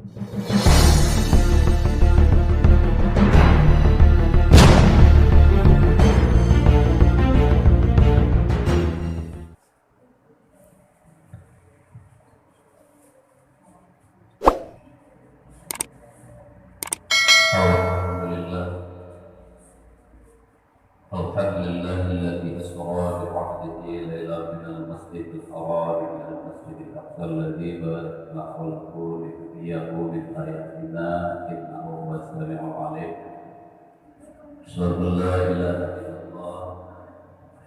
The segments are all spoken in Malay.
الحمد لله الذي أسرى بعبده ليلا من المسجد الحرام إلى المسجد الأقصى الذي باركنا حوله لنريه من آياتنا إنه هو السميع العليم. أشهد أن لا إله إلا الله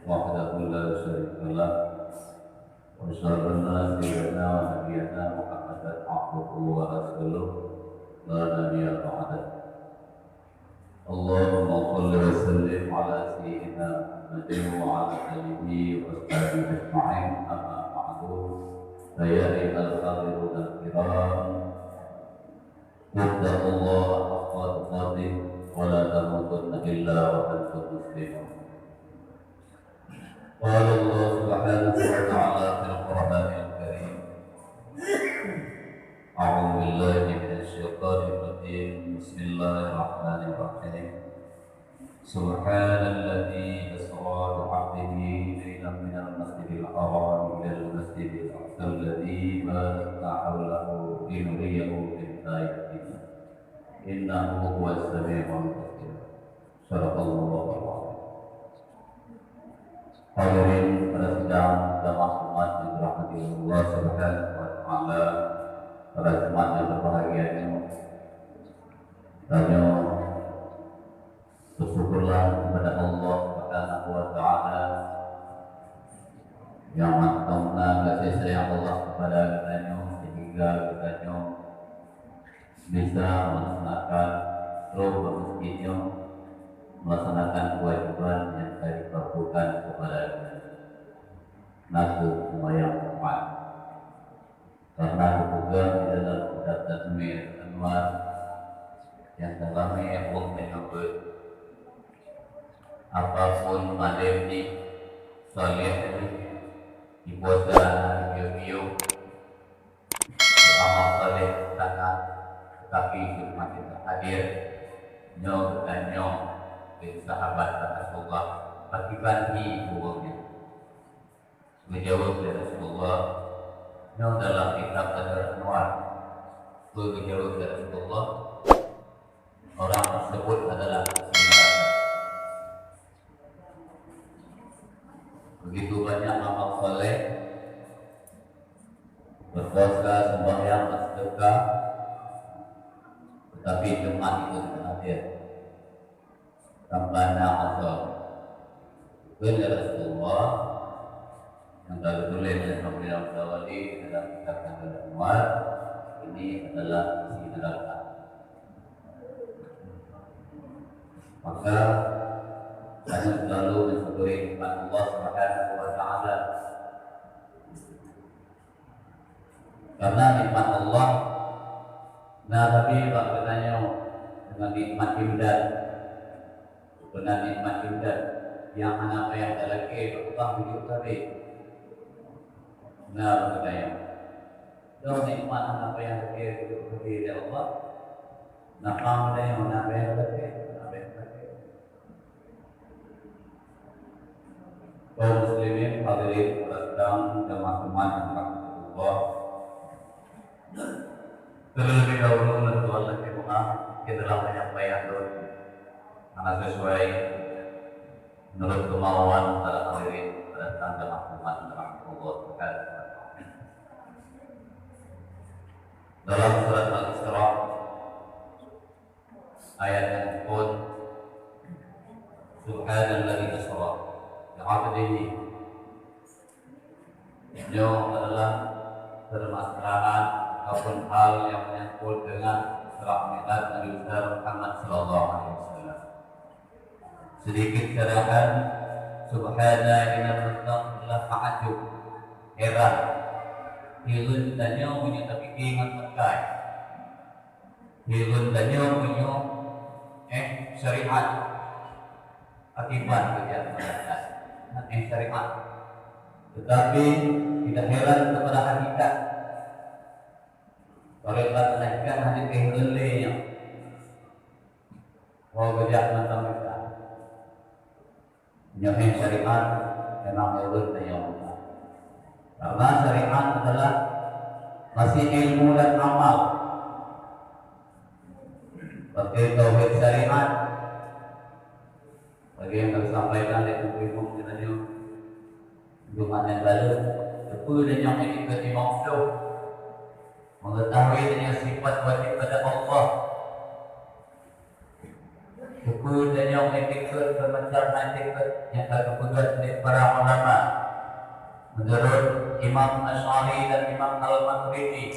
وحده لا شريك له وأشهد أن سيدنا ونبينا محمدا عبده ورسوله لا نبي بعده. اللهم صل وسلم على سيدنا محمد وعلى آله وصحبه أجمعين. أما بعد فيا أيها الحاضرون الكرام اتقوا الله حق تقاته ولا تموتن إلا وأنتم مسلمون. قال الله سبحانه وتعالى في القرآن الكريم: أعوذ بالله من الشيطان الرجيم. بسم الله الرحمن الرحيم. سبحان الذي أسرى بعبده ليلا من المسجد الحرام إلى المسجد الأقصى الذي باركنا حوله لنريه من آياتنا إنه هو السميع البصير. صدق الله العظيم. Hadirin pada sidang jamaah Jumat yang dirahmati Allah Subhanahu wa taala, pada Jumat yang berbahagia ini, bersyukurlah kepada Allah Subhanahu wa taala yang mantapnya kasih sayang Allah kepada kita sehingga kita bisa melaksanakan roh masjidnya, melaksanakan kewajiban yang tadi dilakukan kepada naku sembahyang Jumat. Karena juga di dalam kitab Tazmir Anwar yang dalamnya Allah menyebut apapun madem ni salih dibuat dalam video beramal salih sangat, tetapi Jumat itu hadir nyo dan nyo dari sahabat Rasulullah bagi-bagi uangnya. Menjawab dari Rasulullah yang dalam kitab Anwar, menjawab dari Rasulullah, orang tersebut adalah sembilan. Begitu banyak amal soleh, berpuasa, sembahyang, bersedekah, tetapi Jumat itu tidak hadir. Rabbana asal benar Rasulullah yang telah ditulis oleh Rasulullah Sawali dalam kitab Anwar. Ini adalah isi neraka. Maka kami selalu mensyukuri nikmat Allah Subhanahu wa taala. Karena nikmat Allah, nah tapi bagaimana dengan nikmat imdad, dengan nikmat imdad yang mana yang ada lagi Allah hidup tadi. Nah bagaimana? Kalau nikmat apa yang lagi hidup tadi dari Allah, nah kamu yang mana yang lagi? Kaum muslimin hadirin sedang jamaah-jamaah yang Allah. Terlebih dahulu menurut lagi doa kita dalam penyampaian doa karena sesuai menurut kemauan para hadirin pada jamaah jamaah Allah sekalian. Dalam surat Al-Isra ayat yang disebut Subhanalladzi asra bi'abdihi, itu adalah permasalahan ataupun hal yang menyangkut dengan Isra Mi'raj Nabi besar Muhammad sallallahu alaihi wasallam. Sedikit syarahan Subhana inna adalah ta'ajub, heran, hilun dan yang punya kepikiran terkait, hilun dan yang punya syariat akibat kejahatan syariat, tetapi tidak heran kepada hakikat Tarekat menaikkan hati kehengelenya. Mau berjak tentang kita. Nyohin syariat memang urut dan karena syariat adalah masih ilmu dan amal. Seperti tauhid syariat, bagi yang kami sampaikan di buku kita ni, Jumat yang lalu, apa dan yang ikut Imam Syuh, mengetahui dengan sifat wajib pada Allah. Buku dan yang ikut bermacam ikut yang akan berbuat oleh para ulama. Menurut Imam Asy'ari dan Imam Al-Maturidi,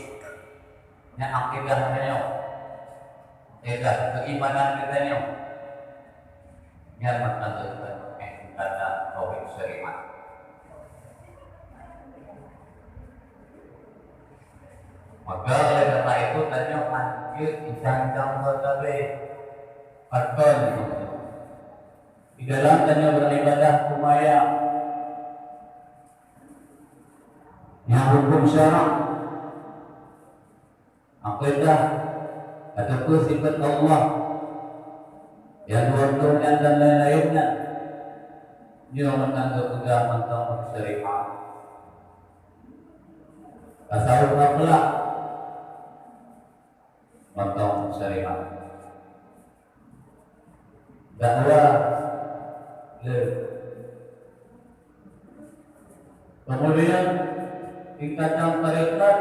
yang akidahnya, akidah keimanan kitanya, yang menentukan kata tauhid syariat. Maka oleh karena itu tanya lanjut disancang berbagai faktor di dalam tanya beribadah kumayang yang hukum syarak, akidah ataupun sifat Allah yang waktunya dan lain-lainnya, dia menanggung sudah mentang syariat. Tasawuf akhlak mentang syariat. Dakwah kemudian tingkatan tarekat,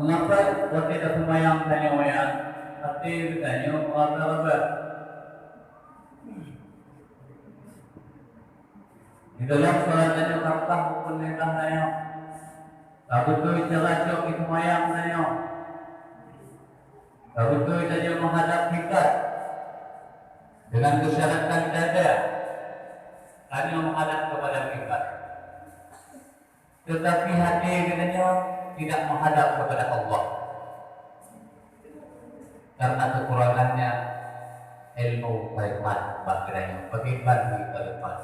mengapa waktu kita semayang tanya-wayang hati ditanya mengapa di dalam sholat tanya kapah pun mereka tanya tak betul cara cok itu semayang tanya tak betul tanya menghadap kiblat dengan kesyaratan dada hanya menghadap kepada kiblat. Tetapi hati katanya tidak menghadap kepada Allah karena kekurangannya ilmu beriman bagainya bagi beriman.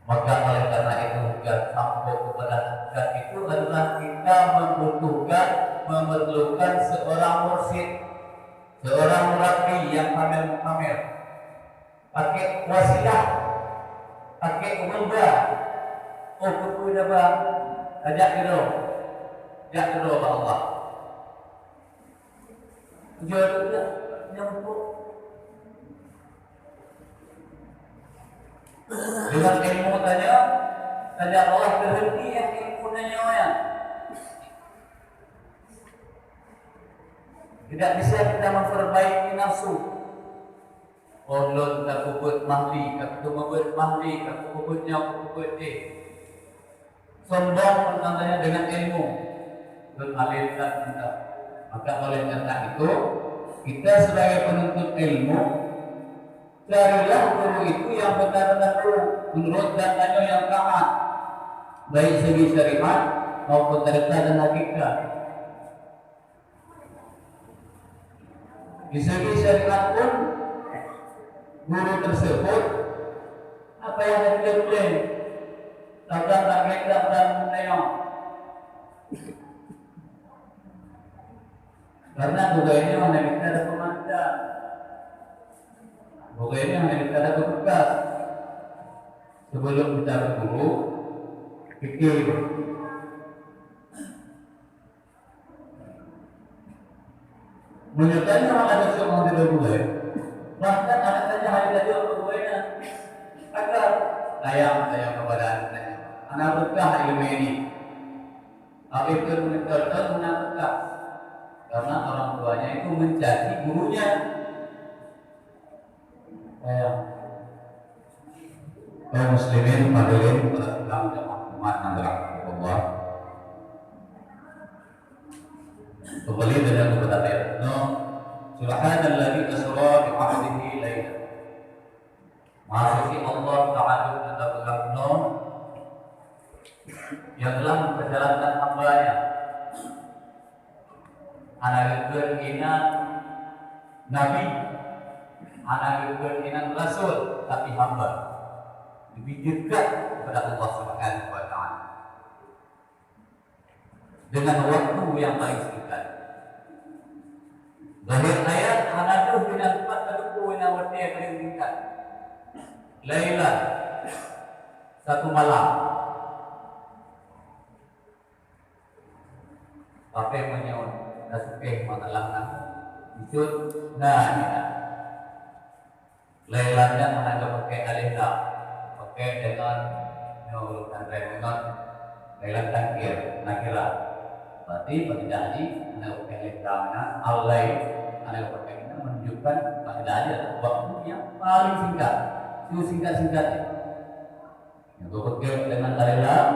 Maka oleh karena itu hujat sampai kepada hujat itu adalah kita memerlukan seorang mursyid, seorang murabi yang pamer pakai wasilah, pakai ubah. Oh kuku dah bang, ajak dulu Allah. Jodoh dah nyambung. Dengan ilmu tanya Allah berhenti yang ilmu tanya ya. Tidak bisa kita memperbaiki nafsu. Olon tak kubut mahli, tak kubut mahli, tak kubutnya kubut sombong tentangnya dengan ilmu dan alilkan kita. Maka oleh karena itu kita sebagai penuntut ilmu carilah guru itu yang benar-benar menurut datanya yang taat baik segi syariat maupun tarekat dan hakikat. Di segi syariat pun guru tersebut apa yang ada boleh tabrak dan menengok karena budayanya hanya kita ada pemandang, budayanya hanya kita ada bekas. Sebelum kita berguru pikir menyertanya orang ada semua tidak boleh. Bahkan anak saja hanya tadi untuk buahnya agar sayang kepada anaknya. Anak berkah ilmu ini. Tapi itu menentukan anak berkah karena orang tuanya itu mencaci gurunya. Kaum muslimin hadirin dalam umat yang dirahmati kembali dengan kepada ayat Subhanalladzi asra bi 'abdihi lailan. Maha suci Allah Ta'ala dan berkata yang telah memperjalankan hamba-Nya. Anak keinginan Nabi, anak keinginan Rasul, tapi hamba lebih dekat kepada Allah Subhanahu wa Ta'ala. dengan waktu yang paling singkat. Zahir ayat hanadu dengan empat keduku yang waktu yang paling singkat. Laila satu malam. Apa yang menyaut nasukeh mengalahkan isut nah. Lailanya menangkap pakai alih lam, pakai dengan dengan lailan takir nakira. Berarti pada jadi menangkap pakai alih lamnya alai menangkap pakai ini menunjukkan pada jadi adalah waktu yang paling singkat, singkat-singkatnya. Yang pakai dengan lailan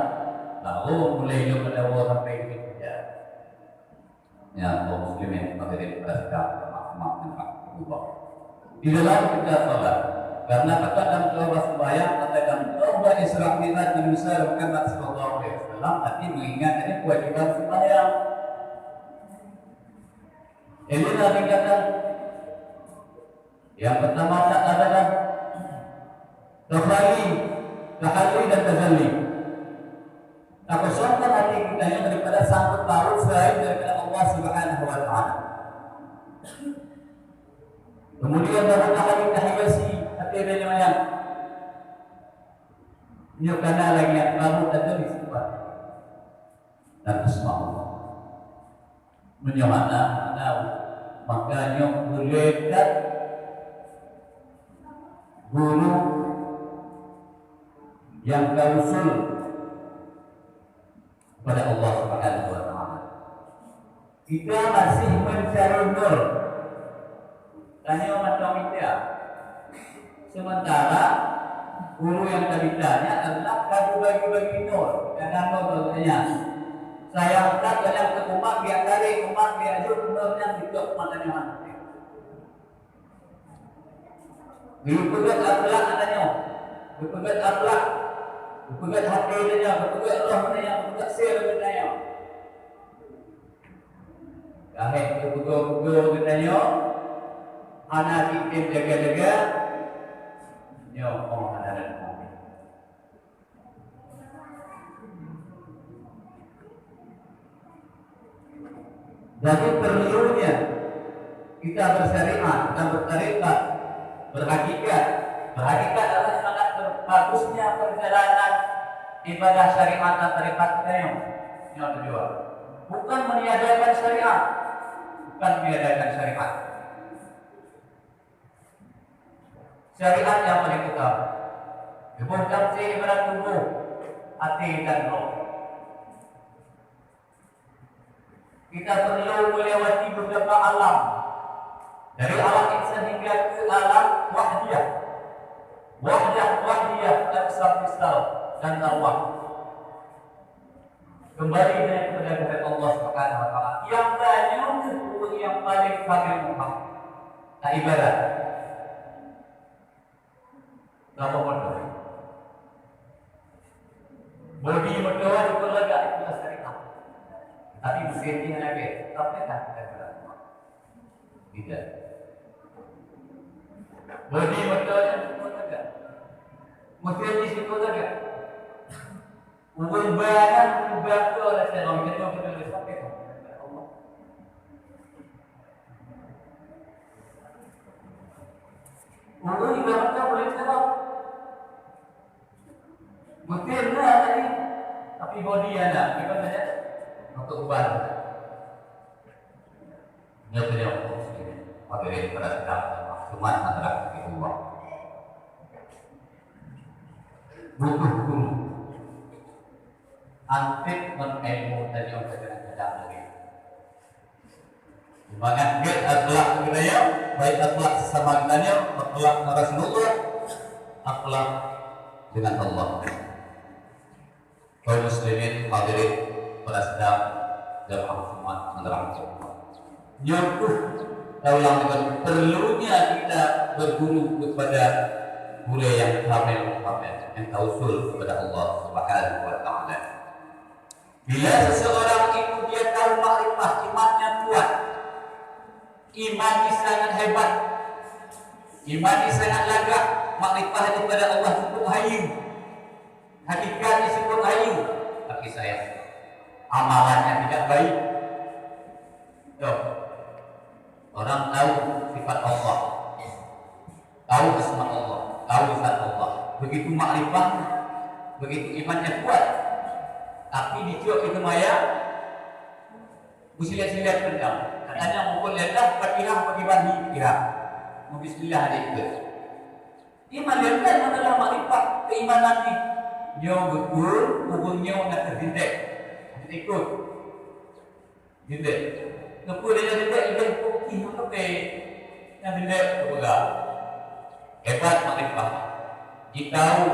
lalu mulai pada awal sampai ke kerja. Ya, kaum muslimin hadirin bersedang maaf dengan Allah. Di dalam kita salat, karena kata dalam doa sembahyang katakan doa Isra Mi'raj Nabi Muhammad sallallahu alaihi wasallam, arti mengingat ini kewajiban sembahyang. Ini Nabi kata yang pertama adalah tahali dan tazalli. Kosongkan hati kita yang daripada sangkut paut selain daripada Allah Subhanahu wa taala. Kemudian baru akan tahiyasi hati dia yang nyukana lagi yang baru tadi disebut dan asma Allah. Menyamana makanya berlekat guru yang kausul kepada Allah Subhanahu wa taala. Kita masih mencari nur. Tanya macam itu. Sementara guru yang tadi tanya adalah kamu bagi-bagi nur. Karena nur katanya saya tak dalam ke umat biar tarik umat biar ajuk nurnya hidup matanya mati. Berpegat akhlak katanya. Berpegat akhlak. Berpegat hati katanya. Berpegat roh katanya. Berpegat sir katanya. Kahit berpegat katanya. Anak kita jaga-jaga ya Allah ada dalam. Jadi perlunya kita bersyariat, kita bertarikat, berhakikat. Berhakikat adalah sangat bagusnya perjalanan ibadah syariat dan tarikat kita yang kedua. Bukan meniadakan syariat, bukan meniadakan syariat. Syariat yang paling utama. Kemudian ibarat tubuh, hati dan roh. Kita perlu melewati beberapa alam. Dari alam insan hingga ke alam wahdiyah. Wahdiyah kristal dan arwah. Kembali kepada Allah Subhanahu wa taala. Yang banyak itu yang paling muham. Tak ibarat. Nama bodoh. Bodi bodoh juga lega itu syariat. Tapi mesinnya lagi, tapi tak ada. Tidak. Bodi bodoh juga lega. Mesinnya situ lega. Ubun banyak membantu oleh seorang kita betul sampai Allah. Ubun juga kita boleh sebab mesin tadi, tapi body ada, kita saja untuk ubah. Ini beliau hadirin pada sedang maklumat antara Allah. Butuh guru, antik ilmu dari yang sedang lagi. Semangat dia akhlak budaya, baik akhlak sesama dengannya, akhlak Rasulullah, akhlak dengan Allah. Kaum muslimin hadirin pada sedang dalam maklumat antara Allah. Nyukuh dalam dengan perlunya kita berguru kepada guru yang kamil, yang tausul kepada Allah Subhanahu wa taala. Bila seseorang itu dia tahu makrifah, imannya kuat, imannya sangat hebat, imannya sangat lagak, makrifah kepada Allah cukup hayu, hakikatnya cukup hayu, tapi sayang amalannya tidak baik. Tuh, orang tahu sifat Allah, tahu asma Allah, tahu zat Allah, begitu makrifah, begitu imannya kuat, tapi dicuak itu maya, usilat-silat pendam. Katanya mukul lidah, berkirah bagi bani kirah. Bismillah adik itu. Iman lidah adalah makrifah keimanan ini. Nyo betul, hubungnya nak terhindek, ikut, hindek. Lepas dia hindek, dia kopi, apa yang hindek juga. Hebat makrifah. Kita tahu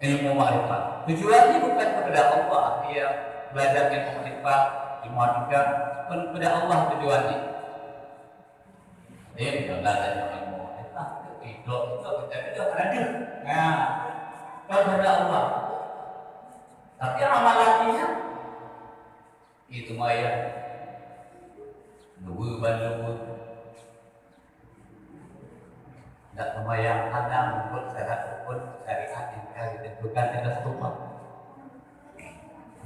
ilmu makrifah. Tujuannya bukan kepada Allah, dia belajar ilmu makrifah, ilmu hakika, bukan kepada Allah tujuannya. Dia tidak belajar ilmu makrifah, itu kita ada. Nah, kepada Allah. Tapi amalannya itu maya, nubu bandu. Tak membayang anda membuat syarat pun syariat yang telah ditentukan tidak serupa.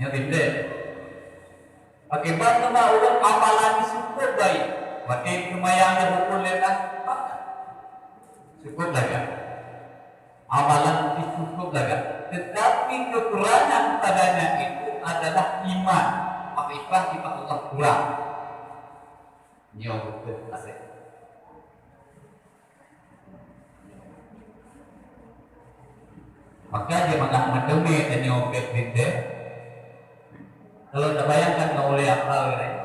Yang tidak. Bagaimana orang amalan cukup baik, bagaimana kemayangnya hukum lepas, cukup lagi. Amalan cukup lagi. Tetapi kekurangan padanya itu adalah iman. Makrifah kita Allah kurang. Nyawa betul asik. Maka dia makan mendemi dan nyobek binte. Kalau tak bayangkan kau oleh apa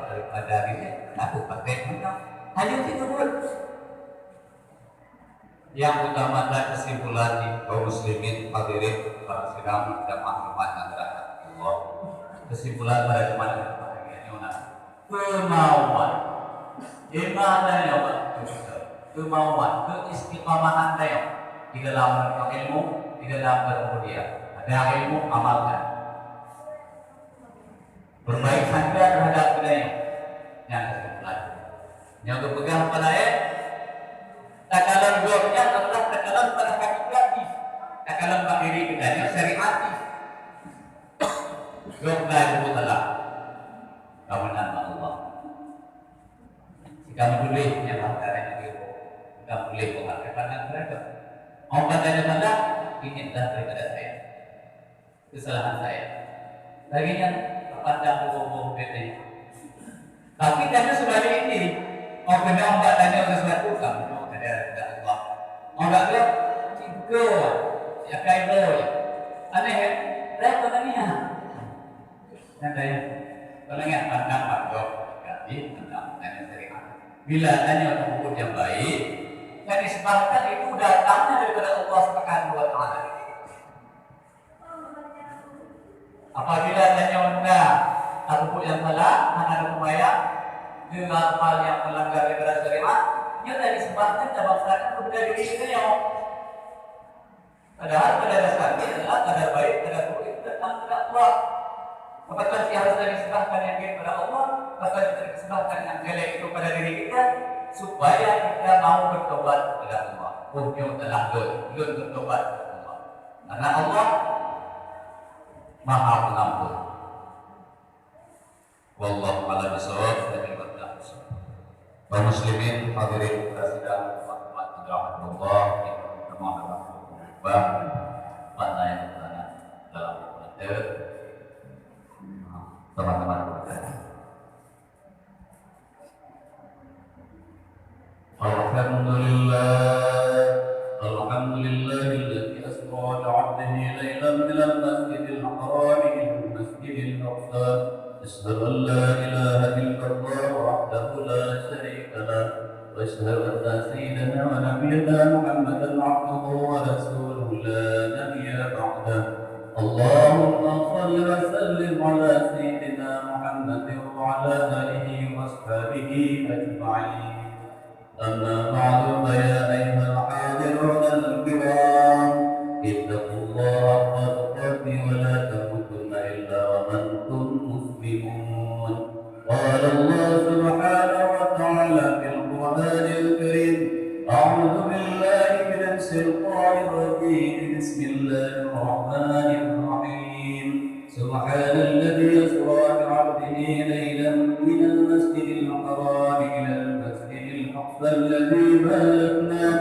daripada ini, aku pakai mana? Hanya itu pun. Yang utama adalah kesimpulan di kaum muslimin hadirin para sidang dan maklumat antara Allah. Kesimpulan pada zaman kemauan, ibadah yang kemauan, keistiqamahan dia di dalam ilmu. Di dalam berkemudian ada ilmu amalkan, berbaik sangka terhadap budaya yang kesimpulan yang berpegang pada takalan bloknya adalah takalan pada hakikati, takalan bakiri bedanya syariati blok lalu telah kawanan Allah jika boleh yang antaranya itu jika boleh mengatakan mereka mau katanya mana ini adalah daripada saya, kesalahan saya. Lagi yang terpandang bohong ini. Tapi karena sudah ini, mau kena enggak tanya sesuatu kamu, mau ada Allah. Mau enggak lihat, tiga, ya kaido. Aneh ya, saya penanya. Nanti ya, penanya pandang makhluk, jadi pandang tanya syariat. Bila tanya hukum yang baik. Dan disebabkan itu datangnya daripada Allah Subhanahu wa Ta'ala. Apabila tanya anda aku yang salah, ada upaya dengan hal yang melanggar daripada syariat, ia dari disebabkan dan bangsakan kepada diri kita yang padahal pada dasarnya adalah kadar baik, kadar buruk itu datang kepada Allah. Apakah harus disebabkan yang baik kepada Allah, apakah disebabkan yang jelek itu pada diri kita? Supaya kita mau bertobat kepada Allah. Hukum telah lun bertobat kepada Allah. Karena Allah Maha Pengampun. Wallahu a'lam bishawab. Kaum muslimin hadirin sidang rahmat Allah yang bermanfaat pada yang dalam teman-teman Alhamdulillah alladzi asra bi'abdihi laylan minal masjidil haram ilal masjidil aqsa asyhadu an la ilaha illallah wahdahu la syarika lah wa asyhadu anna sayyidana wa nabiyyana Muhammadan 'abduhu wa rasuluhu la nabiyya ba'dah. Allahumma shalli wa sallim ala sayyidina Muhammadin wa ala alihi wa ashabihi ajma'in. أما بعد فيا أيها الحاضرون الكرام اتقوا الله حق تقاته ولا تموتن إلا وأنتم مسلمون. قال الله سبحانه وتعالى في القرآن الكريم أعوذ بالله من الشيطان الرجيم بسم الله الرحمن الرحيم سبحان باركنا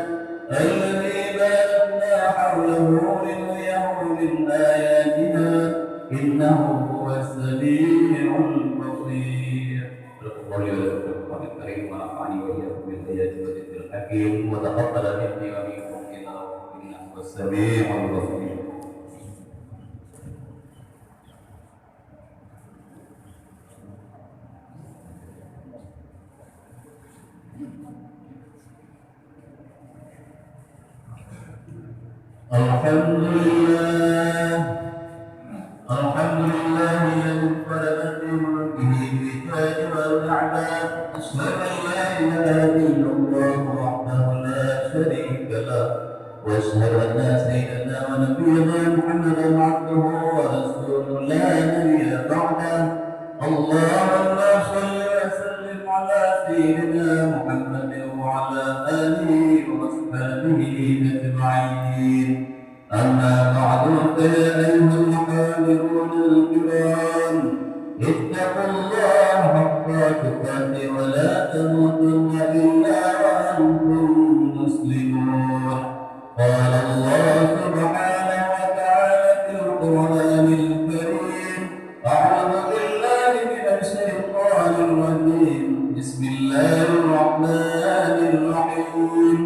حوله لنريه من آياتنا إنه هو السميع البصير. صدق الله القرآن الكريم ونفعني وإياكم بالآيات والذكر الحكيم وتقبل مني ومنكم إنه هو السميع البصير. الحمد لله الذي انفرد بملكه بالإيجاد والإعداد. أشهد أن لا إله إلا الله وحده لا شريك له وأشهد أن سيدنا ونبينا محمدا عبده ورسوله لا نبي بعده. اللهم صل وسلم على سيدنا محمد وعلى آله وأصحابه أجمعين. أما بعد فيا أيها المحاضرون الكرام اتقوا الله حق تقاته ولا تموتن إلا وأنتم مسلمون. قال الله سبحانه وتعالى في القرآن الكريم: أعوذ بالله من الشيطان الرجيم. بسم الله الرحمن الرحيم.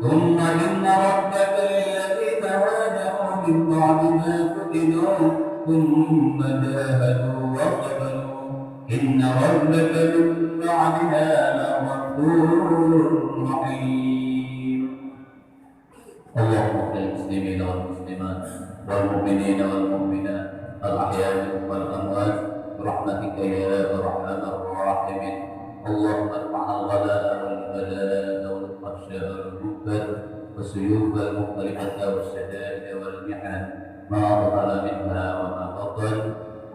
ثم إن ربك للذين هاجروا من بعد ما فتنوا ثم جاهدوا وصبروا إن ربك من بعدها لغفور رحيم. اللهم اغفر للمسلمين والمسلمات والمؤمنين والمؤمنات الأحياء والأموات برحمتك يا أرحم الراحمين. اللهم ارفع الغلاء والبلاء والفحشاء والمنكر والسيوف المختلفة والشدائد والمحن ما ظهر منها وما بطن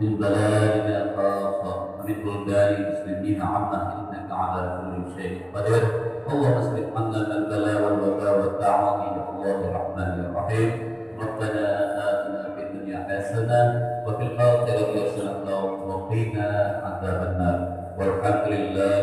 من بلادنا خاصة ومن بلدان المسلمين عامة إنك على كل شيء قدير. اللهم اصرف عنا من البلاء والوباء والطاعون يا الله الرحمن الرحيم. ربنا آتنا في الدنيا حسنة وفي الآخرة حسنة وقنا عذاب النار. والحمد لله